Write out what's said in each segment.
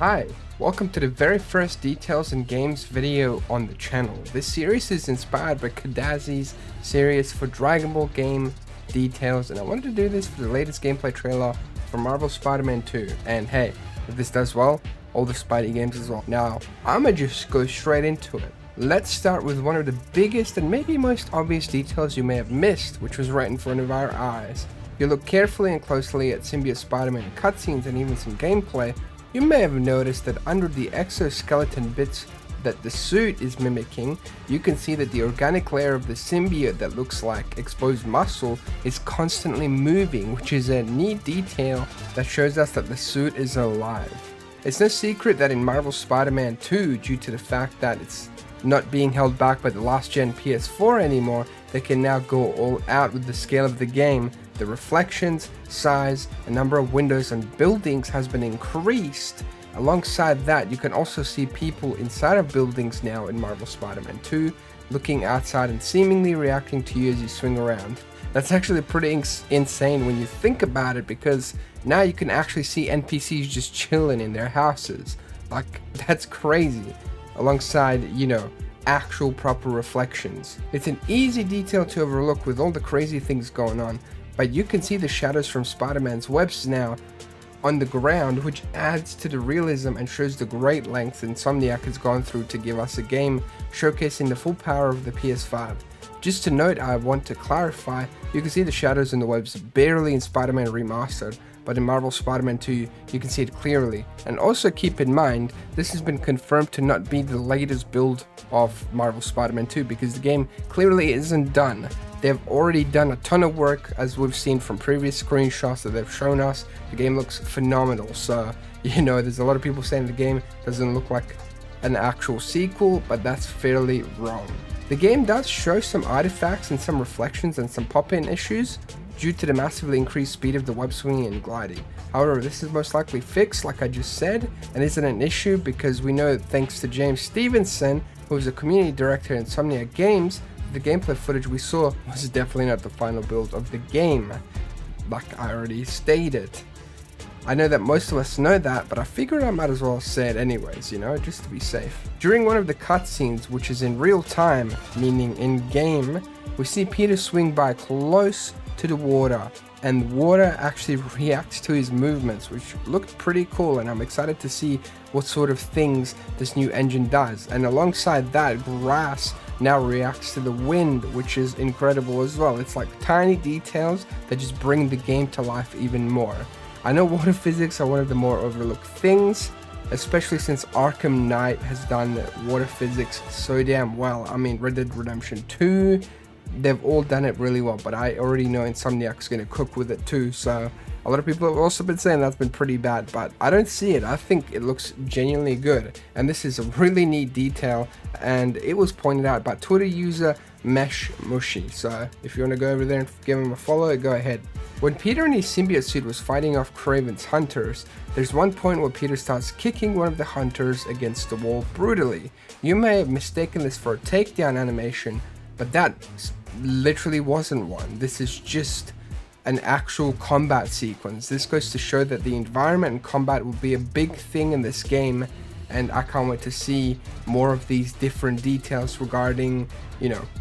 Hi, welcome to the very first Details and Games video on the channel. This series is inspired by KaDazee's series for Dragon Ball game details, and I wanted to do this for the latest gameplay trailer for Marvel Spider-Man 2. And hey, if this does well, all the Spidey games as well. Now, I'ma just go straight into it. Let's start with one of the biggest and maybe most obvious details you may have missed, which was right in front of our eyes. If you look carefully and closely at Symbiote Spider-Man cutscenes and even some gameplay, you may have noticed that under the exoskeleton bits that the suit is mimicking, you can see that the organic layer of the symbiote that looks like exposed muscle is constantly moving, which is a neat detail that shows us that the suit is alive. It's no secret that in Marvel Spider-Man 2, due to the fact that it's not being held back by the last gen PS4 anymore, they can now go all out with the scale of the game. The reflections, size, and number of windows and buildings has been increased. Alongside that, you can also see people inside of buildings now in Marvel Spider-Man 2, looking outside and seemingly reacting to you as you swing around. That's actually pretty insane when you think about it, because now you can actually see NPCs just chilling in their houses. Like, that's crazy. Alongside, actual proper reflections. It's an easy detail to overlook with all the crazy things going on, but you can see the shadows from Spider-Man's webs now on the ground, which adds to the realism and shows the great lengths Insomniac has gone through to give us a game showcasing the full power of the PS5. Just to note, I want to clarify, you can see the shadows in the webs barely in Spider-Man Remastered, but in Marvel Spider-Man 2 you can see it clearly. And also keep in mind, this has been confirmed to not be the latest build of Marvel Spider-Man 2 because the game clearly isn't done. They've already done a ton of work, as we've seen from previous screenshots that they've shown us. The game looks phenomenal, so there's a lot of people saying the game doesn't look like an actual sequel, but that's fairly wrong. The game does show some artifacts and some reflections and some pop-in issues due to the massively increased speed of the web swinging and gliding. However, this is most likely fixed, like I just said, and isn't an issue because we know, thanks to James Stevenson, who is a community director at Insomniac Games, the gameplay footage we saw was definitely not the final build of the game, like I already stated. I know that most of us know that, but I figured I might as well say it anyways, just to be safe. During one of the cutscenes, which is in real time, meaning in game, we see Peter swing by close to the water, and water actually reacts to his movements, which looked pretty cool, and I'm excited to see what sort of things this new engine does. And alongside that, grass now reacts to the wind, which is incredible as well. It's like tiny details that just bring the game to life even more. I know water physics are one of the more overlooked things, especially since Arkham Knight has done water physics so damn well. I mean, Red Dead Redemption 2, they've all done it really well, but I already know Insomniac's going to cook with it too, so a lot of people have also been saying that's been pretty bad, but I don't see it. I think it looks genuinely good, and this is a really neat detail, and it was pointed out by Twitter user Mesh Mushy, so if you want to go over there and give him a follow, go ahead. When Peter in his symbiote suit was fighting off Kraven's hunters, there's one point where Peter starts kicking one of the hunters against the wall brutally. You may have mistaken this for a takedown animation, but that literally wasn't one. This is just an actual combat sequence. This goes to show that the environment and combat will be a big thing in this game, and I can't wait to see more of these different details regarding,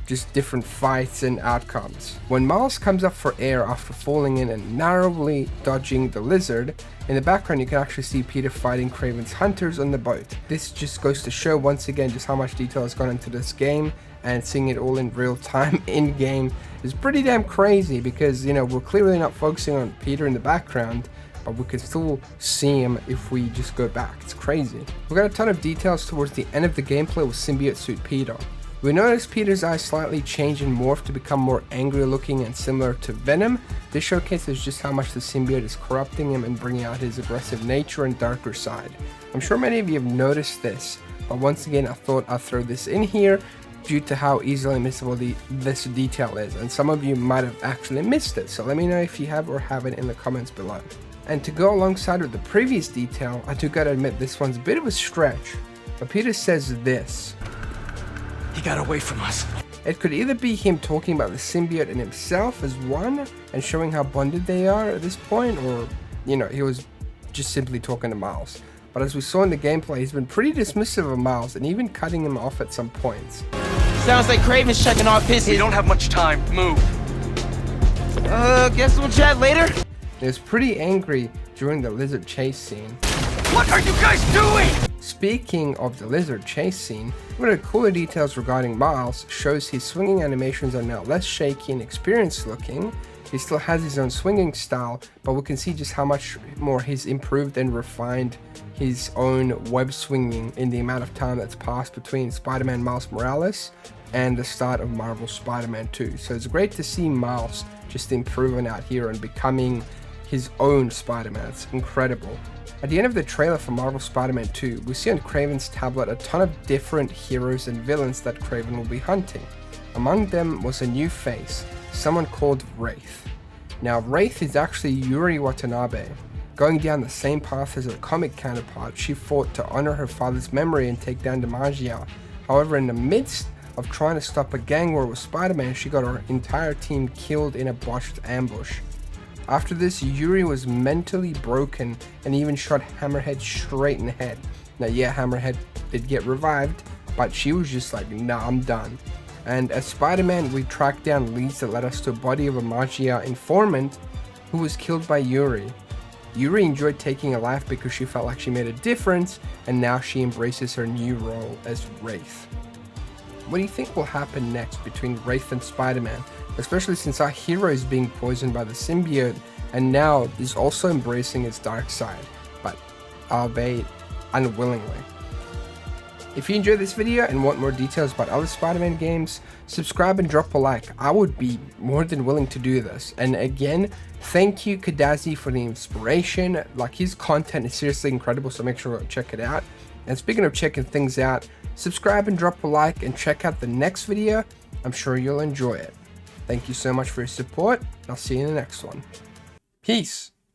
just different fights and outcomes. When Miles comes up for air after falling in and narrowly dodging the lizard, in the background you can actually see Peter fighting Kraven's hunters on the boat. This just goes to show once again just how much detail has gone into this game, and seeing it all in real time in game is pretty damn crazy because, we're clearly not focusing on Peter in the background, but we can still see him if we just go back. It's crazy. We got a ton of details towards the end of the gameplay with Symbiote Suit Peter. We noticed Peter's eyes slightly change and morph to become more angry looking and similar to Venom. This showcases just how much the symbiote is corrupting him and bringing out his aggressive nature and darker side. I'm sure many of you have noticed this, but once again I thought I'd throw this in here due to how easily missable this detail is, and some of you might have actually missed it, so let me know if you have or haven't in the comments below. And to go alongside with the previous detail, I do gotta admit this one's a bit of a stretch, but Peter says this: "He got away from us." It could either be him talking about the symbiote and himself as one and showing how bonded they are at this point, or he was just simply talking to Miles. but as we saw in the gameplay, he's been pretty dismissive of Miles and even cutting him off at some points. Sounds like Kraven's checking off his. We don't have much time. Move. Guess we'll chat later. He was pretty angry during the lizard chase scene. What are you guys doing? Speaking of the lizard chase scene, one of the cooler details regarding Miles shows his swinging animations are now less shaky and experienced looking. He still has his own swinging style, but we can see just how much more he's improved and refined his own web swinging in the amount of time that's passed between Spider-Man Miles Morales and the start of Marvel Spider-Man 2. So it's great to see Miles just improving out here and becoming his own Spider-Man. It's incredible. At the end of the trailer for Marvel Spider-Man 2, we see on Kraven's tablet a ton of different heroes and villains that Kraven will be hunting. Among them was a new face, someone called Wraith. Now Wraith is actually Yuri Watanabe. Going down the same path as her comic counterpart, she fought to honor her father's memory and take down Demacia. However, in the midst of trying to stop a gang war with Spider-Man, she got her entire team killed in a botched ambush. After this, Yuri was mentally broken and even shot Hammerhead straight in the head. Now yeah, Hammerhead did get revived, but she was just like, nah, I'm done. And as Spider-Man, we tracked down leads that led us to a body of a Magia informant who was killed by Yuri. Yuri enjoyed taking a life because she felt like she made a difference, and now she embraces her new role as Wraith. What do you think will happen next between Wraith and Spider-Man, especially since our hero is being poisoned by the symbiote and now is also embracing its dark side, but albeit unwillingly? If you enjoyed this video and want more details about other Spider-Man games, subscribe and drop a like. I would be more than willing to do this. And again, thank you KaDazee for the inspiration. Like, his content is seriously incredible, so make sure to check it out. And speaking of checking things out, subscribe and drop a like and check out the next video. I'm sure you'll enjoy it. Thank you so much for your support. I'll see you in the next one. Peace.